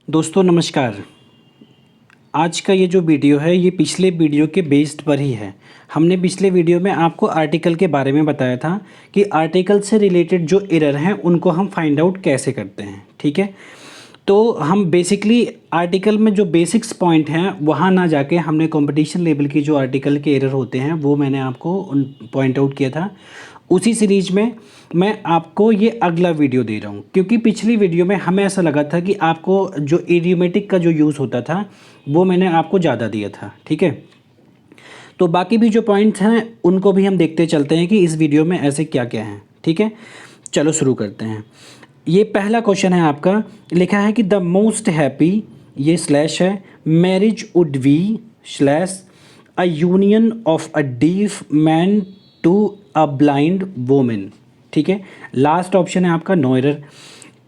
दोस्तों नमस्कार। आज का ये जो वीडियो है ये पिछले वीडियो के बेस्ड पर ही है। हमने पिछले वीडियो में आपको आर्टिकल के बारे में बताया था कि आर्टिकल से रिलेटेड जो एरर हैं उनको हम फाइंड आउट कैसे करते हैं। ठीक है, तो हम बेसिकली आर्टिकल में जो बेसिक्स पॉइंट हैं वहाँ ना जाके हमने कंपटीशन लेवल की जो आर्टिकल के एरर होते हैं वो मैंने आपको पॉइंट आउट किया था। उसी सीरीज में मैं आपको ये अगला वीडियो दे रहा हूँ, क्योंकि पिछली वीडियो में हमें ऐसा लगा था कि आपको जो इडियोमेटिक का जो यूज़ होता था वो मैंने आपको ज़्यादा दिया था। ठीक है, तो बाकी भी जो पॉइंट्स हैं उनको भी हम देखते चलते हैं कि इस वीडियो में ऐसे क्या क्या हैं। ठीक है, चलो शुरू करते हैं। ये पहला क्वेश्चन है आपका, लिखा है कि द मोस्ट हैप्पी, ये स्लैश है, marriage would be slash a union of a deaf man to a blind women. ठीक है, लास्ट ऑप्शन है आपका नो एरर।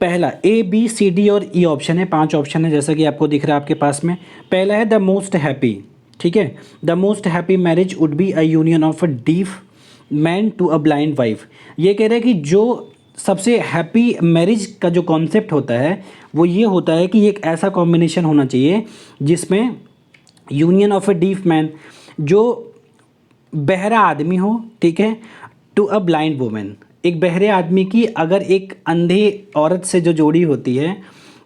पहला ए बी सी डी और ई ऑप्शन है, 5 ऑप्शन है जैसा कि आपको दिख रहा है आपके पास में। पहला है द मोस्ट हैप्पी। ठीक है, the most happy marriage would be a union of a deaf man to a blind wife. ये कह रहे हैं कि जो सबसे हैप्पी मैरिज का जो कॉन्सेप्ट होता है वो ये होता है कि एक ऐसा कॉम्बिनेशन होना चाहिए जिसमें union of a deaf man, जो बहरा आदमी हो, ठीक है, टू अ ब्लाइंड वुमेन, एक बहरे आदमी की अगर एक अंधे औरत से जो जोड़ी होती है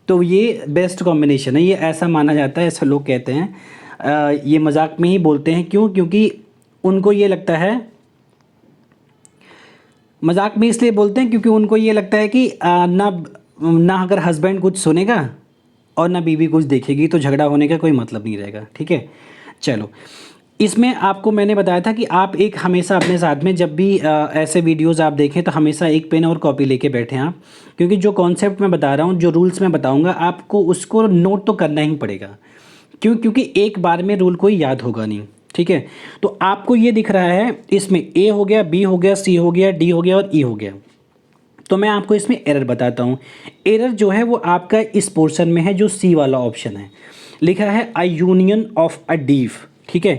तो ये बेस्ट कॉम्बिनेशन है। ये ऐसा माना जाता है, ऐसा लोग कहते हैं। ये मजाक में ही बोलते हैं, क्यों? क्योंकि उनको ये लगता है, मजाक में इसलिए बोलते हैं क्योंकि उनको ये लगता है कि ना अगर हस्बैंड कुछ सुनेगा और ना बीवी कुछ देखेगी तो झगड़ा होने का कोई मतलब नहीं रहेगा। ठीक है, चलो, इसमें आपको मैंने बताया था कि आप एक हमेशा अपने साथ में जब भी ऐसे वीडियोस आप देखें तो हमेशा एक पेन और कॉपी लेके बैठें आप, क्योंकि जो कॉन्सेप्ट मैं बता रहा हूँ, जो रूल्स मैं बताऊँगा आपको उसको नोट तो करना ही पड़ेगा। क्यों? क्योंकि एक बार में रूल कोई याद होगा नहीं। ठीक है, तो आपको ये दिख रहा है इसमें ए हो गया, बी हो गया, सी हो गया, डी हो गया और ई हो गया। तो मैं आपको इसमें एरर बताता हूँ। एरर जो है वो आपका इस पोर्शन में है, जो सी वाला ऑप्शन है, लिखा है अ यूनियन ऑफ अ डीफ। ठीक है,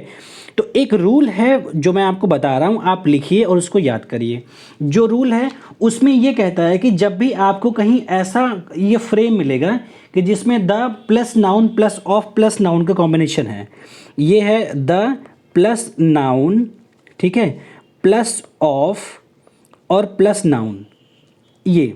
तो एक रूल है जो मैं आपको बता रहा हूँ, आप लिखिए और उसको याद करिए। जो रूल है उसमें ये कहता है कि जब भी आपको कहीं ऐसा ये फ्रेम मिलेगा कि जिसमें the plus noun plus of plus noun का कॉम्बिनेशन है, ये है द प्लस नाउन, ठीक है, प्लस ऑफ और प्लस नाउन, ये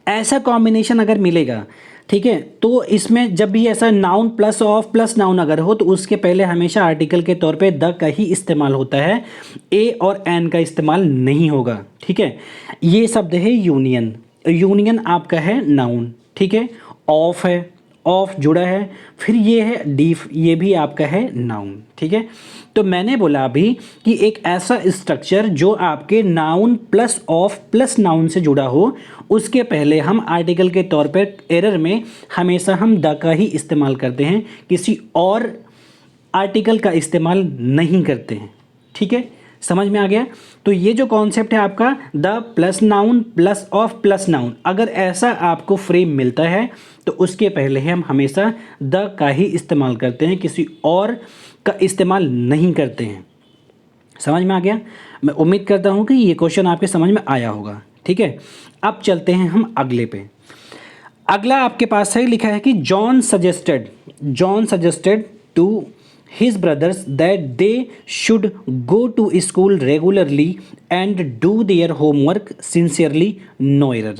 ऐसा कॉम्बिनेशन अगर मिलेगा, ठीक है, तो इसमें जब भी ऐसा noun plus of plus noun अगर हो तो उसके पहले हमेशा आर्टिकल के तौर पे द का ही इस्तेमाल होता है, ए और एन का इस्तेमाल नहीं होगा। ठीक है, ये शब्द है यूनियन। यूनियन आपका है नाउन। ठीक है, ऑफ है, ऑफ जुड़ा है, फिर ये है डीफ, ये भी आपका है नाउन। ठीक है, तो मैंने बोला अभी कि एक ऐसा स्ट्रक्चर जो आपके noun plus of plus noun से जुड़ा हो, उसके पहले हम आर्टिकल के तौर पर एरर में हमेशा हम द का ही इस्तेमाल करते हैं, किसी और आर्टिकल का इस्तेमाल नहीं करते हैं। ठीक है, समझ में आ गया? तो ये जो कॉन्सेप्ट है आपका the plus noun plus of plus noun, अगर ऐसा आपको फ्रेम मिलता है तो उसके पहले हम हमेशा द का ही इस्तेमाल करते हैं, किसी और का इस्तेमाल नहीं करते हैं। समझ में आ गया? मैं उम्मीद करता हूँ कि ये क्वेश्चन आपके समझ में आया होगा। ठीक है, अब चलते हैं हम अगले पे। अगला आपके पास है, लिखा है कि John suggested to his brothers that they should go to school regularly and do their homework sincerely, no error।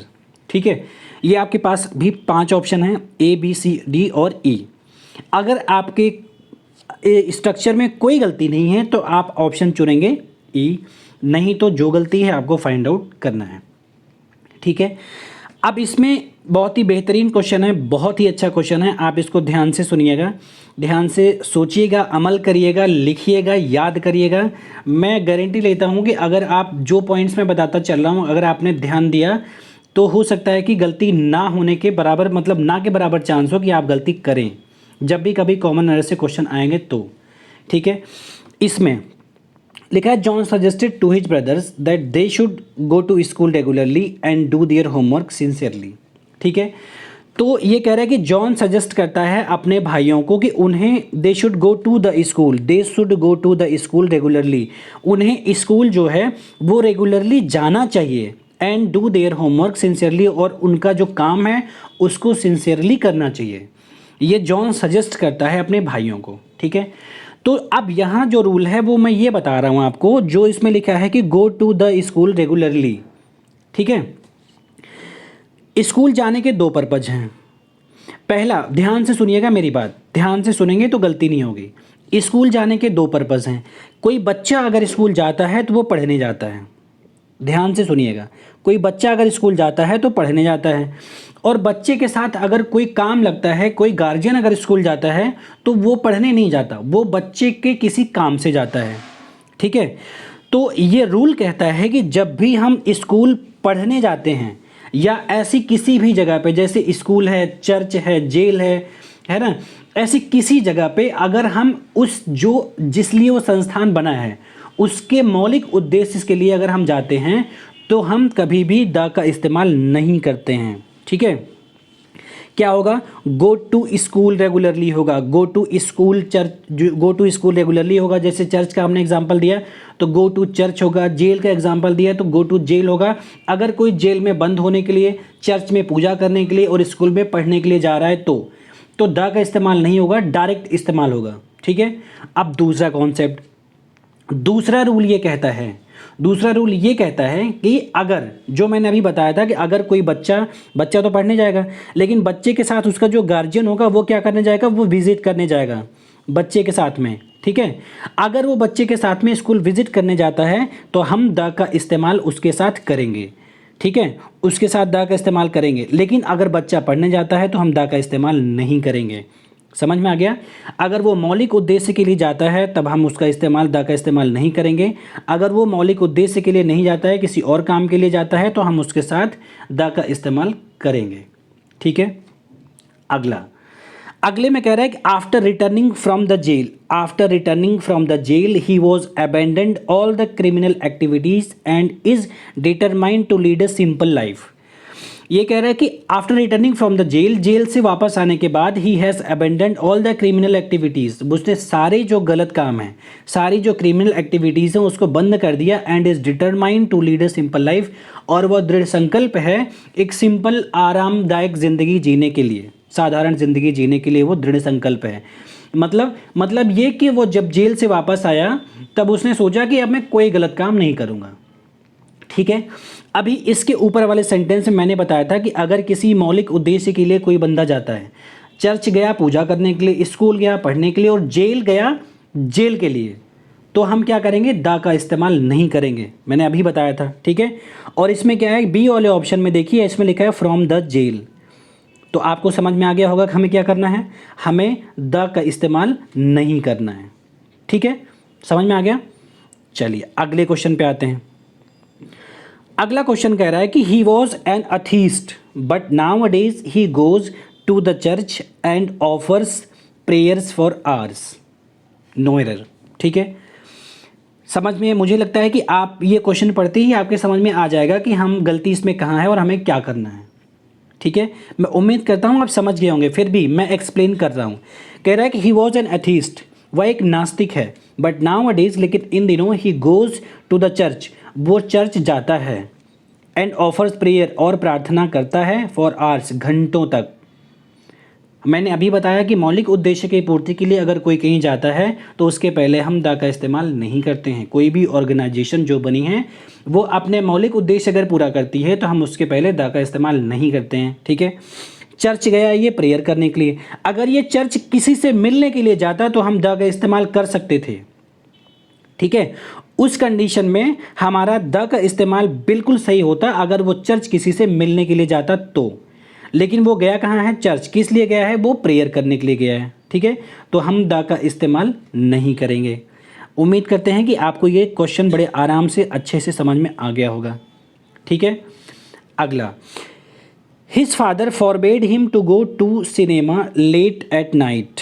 ठीक है, ये आपके पास भी 5 ऑप्शन हैं, ए बी सी डी और ई। अगर आपके स्ट्रक्चर में कोई गलती नहीं है तो आप ऑप्शन चुनेंगे ई, नहीं तो जो गलती है आपको फाइंड आउट करना है। ठीक है, अब इसमें बहुत ही बेहतरीन क्वेश्चन है, बहुत ही अच्छा क्वेश्चन है, आप इसको ध्यान से सुनिएगा, ध्यान से सोचिएगा, अमल करिएगा, लिखिएगा, याद करिएगा। मैं गारंटी लेता हूँ कि अगर आप जो पॉइंट्स मैं बताता चल रहा हूँ अगर आपने ध्यान दिया तो हो सकता है कि गलती ना होने के बराबर, मतलब ना के बराबर चांस हो कि आप गलती करें जब भी कभी कॉमन एरर से क्वेश्चन आएंगे तो। ठीक है, इसमें लिखा है John suggested to his brothers that they should go to school regularly and do their homework sincerely. ठीक है, तो ये कह रहा है कि जॉन सजेस्ट करता है अपने भाइयों को कि उन्हें they should go to the school regularly, उन्हें स्कूल जो है वो रेगुलरली जाना चाहिए। And do their homework sincerely, और उनका जो काम है उसको सिंसियरली करना चाहिए। ये जॉन सजेस्ट करता है अपने भाइयों को, ठीक है। तो अब यहाँ जो रूल है वो मैं ये बता रहा हूँ आपको, जो इसमें लिखा है कि go to the school regularly, ठीक है। स्कूल जाने के दो पर्पज हैं। पहला, ध्यान से सुनिएगा मेरी बात, ध्यान से सुनेंगे तो गलती नहीं होगी। स्कूल जाने के दो पर्पज़ हैं। कोई बच्चा अगर स्कूल जाता है तो वो पढ़ने जाता है, ध्यान से सुनिएगा। कोई बच्चा अगर स्कूल जाता है तो पढ़ने जाता है, और बच्चे के साथ अगर कोई काम लगता है, कोई गार्जियन अगर स्कूल जाता है तो वो पढ़ने नहीं जाता, वो बच्चे के किसी काम से जाता है, ठीक है। तो ये रूल कहता है कि जब भी हम स्कूल पढ़ने जाते हैं या ऐसी किसी भी जगह पे, जैसे स्कूल है, चर्च है, जेल है ना, ऐसी किसी जगह पे अगर हम उस जो जिस लिए वो संस्थान बना है उसके मौलिक उद्देश्य के लिए अगर हम जाते हैं तो हम कभी भी द का इस्तेमाल नहीं करते हैं, ठीक है। क्या होगा? गो टू स्कूल रेगुलरली होगा, go to school church, go to school regularly होगा, जैसे चर्च का हमने एग्जांपल दिया तो गो टू चर्च होगा। जेल का एग्जांपल दिया तो गो टू जेल होगा। अगर कोई जेल में बंद होने के लिए, चर्च में पूजा करने के लिए और स्कूल में पढ़ने के लिए जा रहा है तो द का इस्तेमाल नहीं होगा, डायरेक्ट इस्तेमाल होगा, ठीक है। अब दूसरा कॉन्सेप्ट, दूसरा रूल ये कहता है कि अगर, जो मैंने अभी बताया था कि अगर कोई बच्चा तो पढ़ने जाएगा, लेकिन बच्चे के साथ उसका जो गार्जियन होगा वो क्या करने जाएगा, वो विजिट करने जाएगा बच्चे के साथ में, ठीक है। अगर वो बच्चे के साथ में स्कूल विजिट करने जाता है तो हम द का इस्तेमाल उसके साथ करेंगे, ठीक है, उसके साथ द का इस्तेमाल करेंगे। लेकिन अगर बच्चा पढ़ने जाता है तो हम द का इस्तेमाल नहीं करेंगे। समझ में आ गया? अगर वो मौलिक उद्देश्य के लिए जाता है तब हम उसका इस्तेमाल, द का इस्तेमाल नहीं करेंगे। अगर वो मौलिक उद्देश्य के लिए नहीं जाता है, किसी और काम के लिए जाता है, तो हम उसके साथ द का इस्तेमाल करेंगे, ठीक है। अगले में कह रहा है कि after returning from the jail he was abandoned all the criminal activities and is determined to lead a simple life. ये कह रहा है कि after returning from the jail से वापस आने के बाद he has abandoned all the criminal activities, उसने सारे जो गलत काम हैं, सारी जो क्रिमिनल एक्टिविटीज़ हैं उसको बंद कर दिया। And is determined to lead a simple life, और वह दृढ़ संकल्प है एक सिंपल आरामदायक ज़िंदगी जीने के लिए, साधारण ज़िंदगी जीने के लिए वो दृढ़ संकल्प है। मतलब ये कि वो जब जेल से वापस आया तब उसने सोचा कि अब मैं कोई गलत काम नहीं करूँगा, ठीक है। अभी इसके ऊपर वाले सेंटेंस में मैंने बताया था कि अगर किसी मौलिक उद्देश्य के लिए कोई बंदा जाता है, चर्च गया पूजा करने के लिए, स्कूल गया पढ़ने के लिए, और जेल गया जेल के लिए, तो हम क्या करेंगे, द का इस्तेमाल नहीं करेंगे। मैंने अभी बताया था, ठीक है। और इसमें क्या है, बी वाले ऑप्शन में देखिए, इसमें लिखा है फ्रॉम द जेल, तो आपको समझ में आ गया होगा कि हमें क्या करना है, हमें द का इस्तेमाल नहीं करना है, ठीक है। समझ में आ गया? चलिए अगले क्वेश्चन पे आते हैं। अगला क्वेश्चन कह रहा है कि he was an atheist but nowadays he goes to the church and offers prayers for hours. No error, ठीक है। समझ में, मुझे लगता है कि आप ये क्वेश्चन पढ़ते ही आपके समझ में आ जाएगा कि हम गलती इसमें कहाँ है और हमें क्या करना है, ठीक है। मैं उम्मीद करता हूँ आप समझ गए होंगे, फिर भी मैं एक्सप्लेन कर रहा हूँ। कह रहा है कि ही वॉज एन एथीस्ट, वह एक नास्तिक है, बट नाउ डेज, लेकिन इन दिनों, he goes to the church, वो चर्च जाता है, एंड ऑफर्स प्रेयर, और प्रार्थना करता है, फॉर आवर्स, घंटों तक। मैंने अभी बताया कि मौलिक उद्देश्य की पूर्ति के लिए अगर कोई कहीं जाता है तो उसके पहले हम द का इस्तेमाल नहीं करते हैं। कोई भी ऑर्गेनाइजेशन जो बनी है वो अपने मौलिक उद्देश्य अगर पूरा करती है तो हम उसके पहले द का इस्तेमाल नहीं करते हैं, ठीक है। चर्च गया ये प्रेयर करने के लिए, अगर ये चर्च किसी से मिलने के लिए जाता तो हम द का इस्तेमाल कर सकते थे, ठीक है। उस कंडीशन में हमारा द का इस्तेमाल बिल्कुल सही होता अगर वो चर्च किसी से मिलने के लिए जाता तो। लेकिन वो गया कहाँ है, चर्च। किस लिए गया है, वो प्रेयर करने के लिए गया है, ठीक है। तो हम द का इस्तेमाल नहीं करेंगे। उम्मीद करते हैं कि आपको ये क्वेश्चन बड़े आराम से अच्छे से समझ में आ गया होगा, ठीक है। अगला, his father forbade him to go to cinema late at night.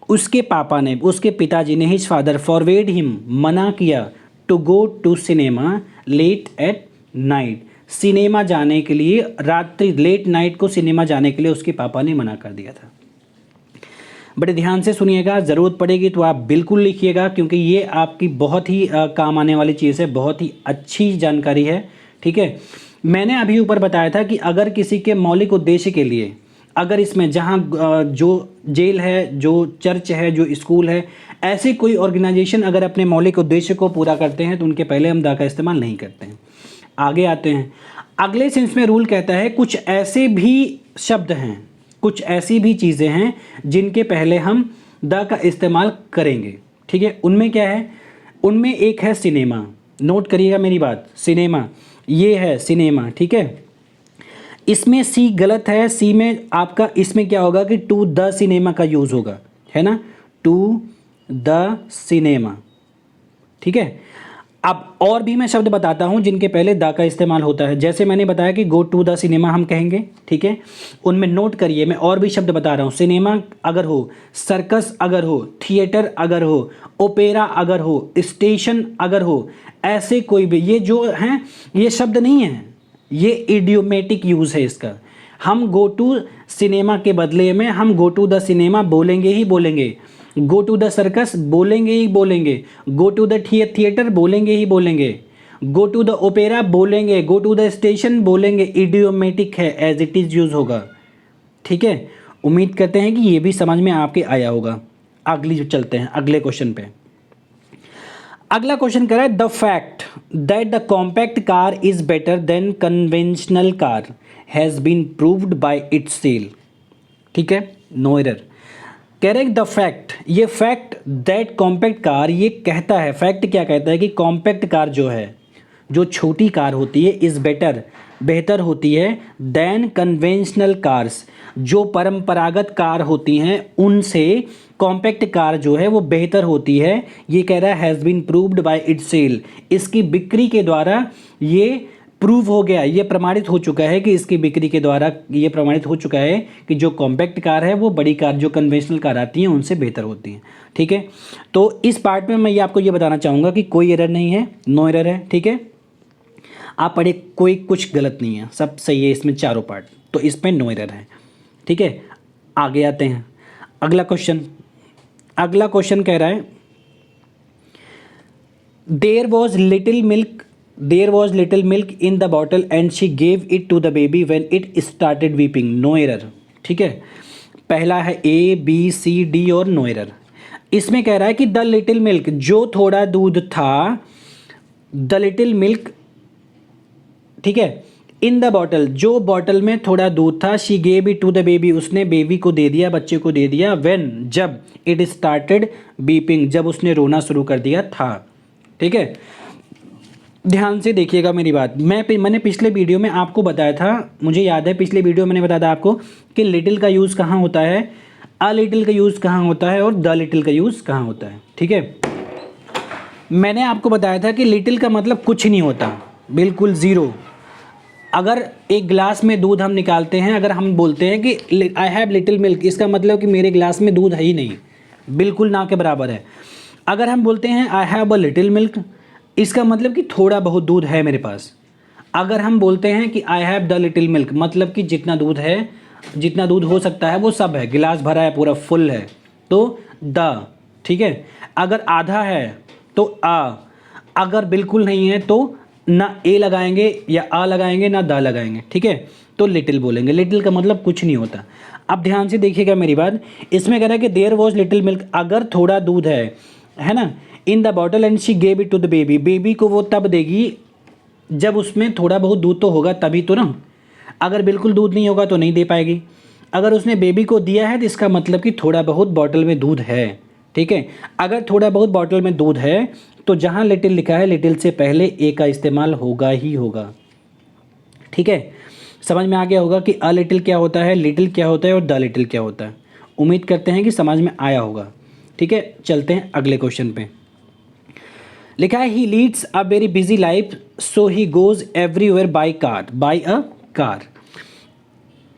उसके पापा ने, उसके पिताजी ने, हिज फादर फॉरवेड हिम, मना किया, to go to cinema late at night, cinema जाने के लिए, रात्रि लेट नाइट को सिनेमा जाने के लिए उसके पापा ने मना कर दिया था। बड़े ध्यान से सुनिएगा, ज़रूरत पड़ेगी तो आप बिल्कुल लिखिएगा, क्योंकि ये आपकी बहुत ही काम आने वाली चीज़ है, बहुत ही अच्छी जानकारी है, ठीक है। मैंने अभी ऊपर बताया था कि अगर किसी के मौलिक उद्देश्य के लिए, अगर इसमें जहाँ जो जेल है, जो चर्च है, जो स्कूल है, ऐसे कोई ऑर्गेनाइजेशन अगर अपने मौलिक उद्देश्य को पूरा करते हैं तो उनके पहले हम द का इस्तेमाल नहीं करते हैं। आगे आते हैं, अगले सेंस में रूल कहता है कुछ ऐसे भी शब्द हैं, कुछ ऐसी भी चीज़ें हैं जिनके पहले हम द का इस्तेमाल करेंगे। ठीक है, उनमें क्या है? उनमें एक है सिनेमा। नोट करिएगा मेरी बात, सिनेमा, ये है सिनेमा। ठीक है, इसमें सी गलत है। सी में आपका इसमें क्या होगा कि टू द सिनेमा का यूज़ होगा, है ना, टू द सिनेमा। ठीक है, अब और भी मैं शब्द बताता हूँ जिनके पहले द का इस्तेमाल होता है। जैसे मैंने बताया कि गो टू द सिनेमा हम कहेंगे। ठीक है, उनमें नोट करिए, मैं और भी शब्द बता रहा हूँ। सिनेमा अगर हो, सर्कस अगर हो, थिएटर अगर हो, ओपेरा अगर हो, स्टेशन अगर हो, ऐसे कोई भी, ये जो हैं ये शब्द नहीं है, ये इडियोमेटिक यूज़ है इसका। हम गो टू सिनेमा के बदले में हम गो टू द सिनेमा बोलेंगे ही बोलेंगे, गो टू द सर्कस बोलेंगे ही बोलेंगे, गो टू द थिएटर बोलेंगे ही बोलेंगे, गो टू द ओपेरा बोलेंगे, गो टू द स्टेशन बोलेंगे। इडियोमेटिक है, एज इट इज़ यूज़ होगा। ठीक है, उम्मीद करते हैं कि ये भी समझ में आपके आया होगा। अगली चलते हैं अगले क्वेश्चन पे। अगला क्वेश्चन कह रहा है the fact that the compact car is better than conventional car has been proved by its sale. ठीक है, नो एरर। कह रहे द फैक्ट, ये फैक्ट दैट कॉम्पैक्ट कार, ये कहता है, फैक्ट क्या कहता है कि कॉम्पैक्ट कार जो है, जो छोटी कार होती है, इज़ बेटर, बेहतर होती है, देन कन्वेंशनल कार्स, जो परंपरागत कार होती हैं उनसे कॉम्पैक्ट कार जो है वो बेहतर होती है। ये कह रहा है has been proved by its sale, इसकी बिक्री के द्वारा ये प्रूव हो गया, ये प्रमाणित हो चुका है कि इसकी बिक्री के द्वारा ये प्रमाणित हो चुका है कि जो कॉम्पैक्ट कार है वो बड़ी कार, जो कन्वेंशनल कार आती हैं उनसे बेहतर होती हैं। ठीक है, तो इस पार्ट में मैं ये आपको ये बताना चाहूँगा कि कोई एरर नहीं है, नो एरर है। ठीक है, आप पढ़े, कोई कुछ गलत नहीं है, सब सही है इसमें चारों पार्ट, तो इसमें नो एरर है। ठीक है, आगे आते हैं अगला क्वेश्चन। अगला क्वेश्चन कह रहा है there was little milk in the bottle and she gave it to the baby when it started weeping. No error. ठीक है, पहला है ए बी सी डी और नो एरर। इसमें कह रहा है कि द लिटिल मिल्क, जो थोड़ा दूध था, द लिटिल मिल्क, ठीक है, इन द बॉटल, जो बॉटल में थोड़ा दूध था, she gave it to the baby, उसने बेबी को दे दिया, बच्चे को दे दिया, व्हेन, जब, इट स्टार्टेड बीपिंग, जब उसने रोना शुरू कर दिया था। ठीक है, ध्यान से देखिएगा मेरी बात। मैंने पिछले वीडियो में आपको बताया था, मुझे याद है पिछले वीडियो में मैंने बताया था आपको कि लिटिल का यूज़ कहाँ होता है, अ लिटिल का यूज़ कहाँ होता है और द लिटिल का यूज़ कहाँ होता है। ठीक है, मैंने आपको बताया था कि लिटिल का मतलब कुछ नहीं होता, बिल्कुल ज़ीरो। अगर एक गिलास में दूध हम निकालते हैं, अगर हम बोलते हैं कि आई हैव लिटिल मिल्क, इसका मतलब कि मेरे गिलास में दूध है ही नहीं, बिल्कुल ना के बराबर है। अगर हम बोलते हैं I have a little milk, इसका मतलब कि थोड़ा बहुत दूध है मेरे पास। अगर हम बोलते हैं कि I have the little milk, मतलब कि जितना दूध है, जितना दूध हो सकता है वो सब है, गिलास भरा है, पूरा फुल है, तो द। ठीक है, अगर आधा है तो आ, अगर बिल्कुल नहीं है तो ना ए लगाएंगे या आ लगाएंगे ना द लगाएंगे। ठीक है, तो लिटिल बोलेंगे। लिटिल का मतलब कुछ नहीं होता। अब ध्यान से देखिएगा मेरी बात, इसमें कह रहा है कि देयर वॉज लिटिल मिल्क, अगर थोड़ा दूध है ना, in the bottle and she gave it to the baby, baby को वो तब देगी जब उसमें थोड़ा बहुत दूध तो होगा तभी तो ना, अगर बिल्कुल दूध नहीं होगा तो नहीं दे पाएगी। अगर उसने बेबी को दिया है तो इसका मतलब कि थोड़ा बहुत बॉटल में दूध है। ठीक है, अगर थोड़ा बहुत बॉटल में दूध है तो जहाँ लिटिल लिखा है, लिटिल से पहले ए का इस्तेमाल होगा ही होगा। ठीक है, समझ में आ गया होगा कि अ लिटिल क्या होता है, लिटिल क्या होता है और द लिटिल क्या होता है। उम्मीद करते हैं कि समझ में आया होगा। ठीक है, चलते हैं अगले क्वेश्चन पे। लिखा है he leads a very busy life so he goes everywhere by a car.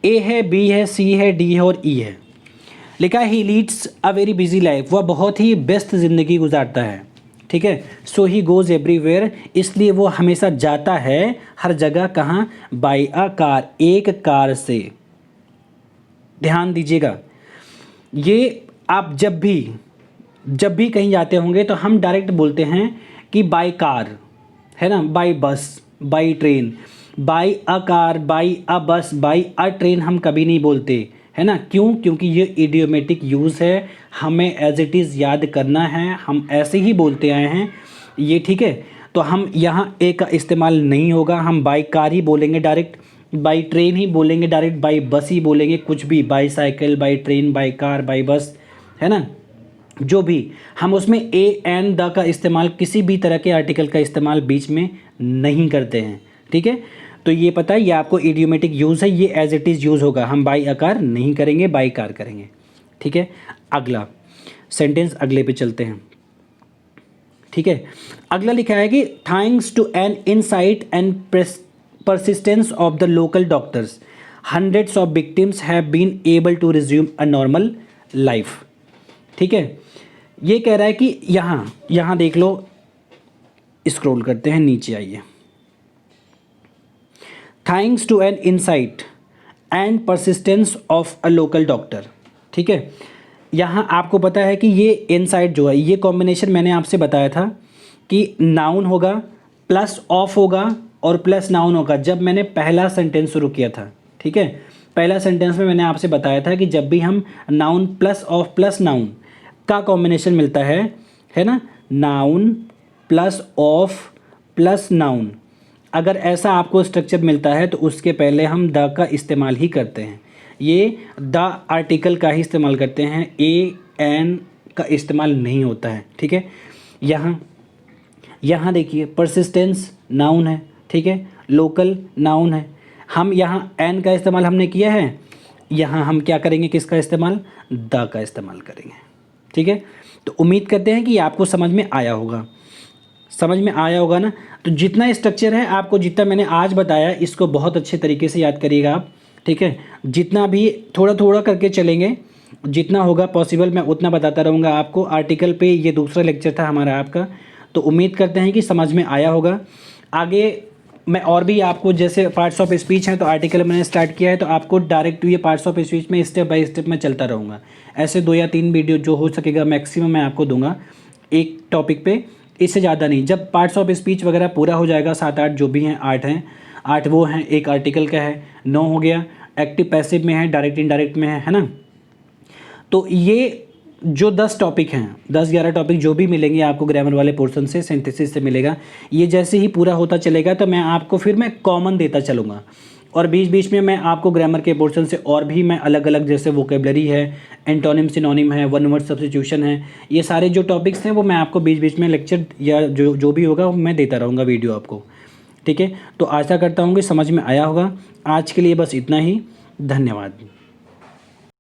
A है, बी है, सी है, डी है और ई है। लिखा है he leads a very busy life, वह बहुत ही व्यस्त ज़िंदगी गुजारता है। ठीक है, सो ही गोज़ एवरीवेयर, इसलिए वो हमेशा जाता है हर जगह, कहाँ, बाय अ कार, एक कार से। ध्यान दीजिएगा, ये आप जब भी कहीं जाते होंगे तो हम डायरेक्ट बोलते हैं कि बाय कार, है ना, by bus, by train, by a car, by a bus, by a train हम कभी नहीं बोलते, है ना। क्यों? क्योंकि ये इडियोमेटिक यूज़ है, हमें एज इट इज़ याद करना है, हम ऐसे ही बोलते आए हैं ये, ठीक है। तो हम यहाँ ए का इस्तेमाल नहीं होगा, हम बाई कार ही बोलेंगे डायरेक्ट, बाई ट्रेन ही बोलेंगे डायरेक्ट, बाई बस ही बोलेंगे, कुछ भी, by cycle, by train, by car, by bus, है ना, जो भी। हम उसमें ए एंड द का इस्तेमाल, किसी भी तरह के आर्टिकल का इस्तेमाल बीच में नहीं करते हैं, ठीक है। तो ये पता है, ये आपको इडियोमेटिक यूज़ है, ये एज इट इज़ यूज़ होगा, हम बाई आकार नहीं करेंगे, बाई कार करेंगे, ठीक है। अगला सेंटेंस, अगले पे चलते हैं, ठीक है। अगला लिखा है कि thanks to an insight and persistence of the local doctors, hundreds of victims have been able to resume a normal life, ठीक है। ये कह रहा है कि यहाँ देख लो, स्क्रॉल करते हैं, नीचे आइए। Thanks to an insight and persistence of a local doctor, ठीक है। यहाँ आपको पता है कि ये इनसाइट जो है, ये कॉम्बिनेशन मैंने आपसे बताया था कि नाउन होगा प्लस ऑफ होगा और प्लस नाउन होगा, जब मैंने पहला सेंटेंस शुरू किया था, ठीक है। पहला सेंटेंस में मैंने आपसे बताया था कि जब भी हम noun plus of plus noun का कॉम्बिनेशन मिलता है ना, noun plus of plus noun, अगर ऐसा आपको स्ट्रक्चर मिलता है तो उसके पहले हम द का इस्तेमाल ही करते हैं, ये द आर्टिकल का ही इस्तेमाल करते हैं, ए एन का इस्तेमाल नहीं होता है, ठीक है। यहाँ देखिए, परसिस्टेंस नाउन है, ठीक है, लोकल नाउन है, हम यहाँ एन का इस्तेमाल हमने किया है, यहाँ हम क्या करेंगे, किसका इस्तेमाल, द का इस्तेमाल करेंगे, ठीक है। तो उम्मीद करते हैं कि आपको समझ में आया होगा, समझ में आया होगा ना। तो जितना स्ट्रक्चर है आपको, जितना मैंने आज बताया, इसको बहुत अच्छे तरीके से याद करिएगा आप, ठीक है। जितना भी थोड़ा थोड़ा करके चलेंगे, जितना होगा पॉसिबल मैं उतना बताता रहूँगा आपको। आर्टिकल पे ये दूसरा लेक्चर था हमारा आपका, तो उम्मीद करते हैं कि समझ में आया होगा। आगे मैं और भी आपको, जैसे पार्ट्स ऑफ स्पीच हैं तो आर्टिकल मैंने स्टार्ट किया है, तो आपको डायरेक्ट ये पार्ट्स ऑफ स्पीच में स्टेप बाय स्टेप मैं चलता रहूँगा। ऐसे 2 या 3 वीडियो जो हो सकेगा मैक्सिमम मैं आपको दूंगा एक टॉपिक पे, इससे ज़्यादा नहीं। जब पार्ट्स ऑफ स्पीच वगैरह पूरा हो जाएगा, 7-8 जो भी हैं, 8 हैं, 8 वो हैं, एक आर्टिकल का है, 9 हो गया, एक्टिव पैसिव में है, डायरेक्ट इनडायरेक्ट में है ना। तो ये जो 10 टॉपिक हैं, 10-11 टॉपिक जो भी मिलेंगे आपको ग्रामर वाले पोर्शन से, सिंथेसिस से मिलेगा, ये जैसे ही पूरा होता चलेगा तो मैं आपको फिर मैं कॉमन देता चलूँगा, और बीच बीच में मैं आपको ग्रामर के पोर्शन से और भी मैं अलग अलग, जैसे वोकेबलरी है, एंटोनिम सिनोनिम है, वन वर्ड सब्स्टिट्यूशन है, ये सारे जो टॉपिक्स हैं वो मैं आपको बीच बीच में लेक्चर या जो भी होगा मैं देता रहूँगा वीडियो आपको, ठीक है। तो आशा करता हूँ कि समझ में आया होगा। आज के लिए बस इतना ही, धन्यवाद।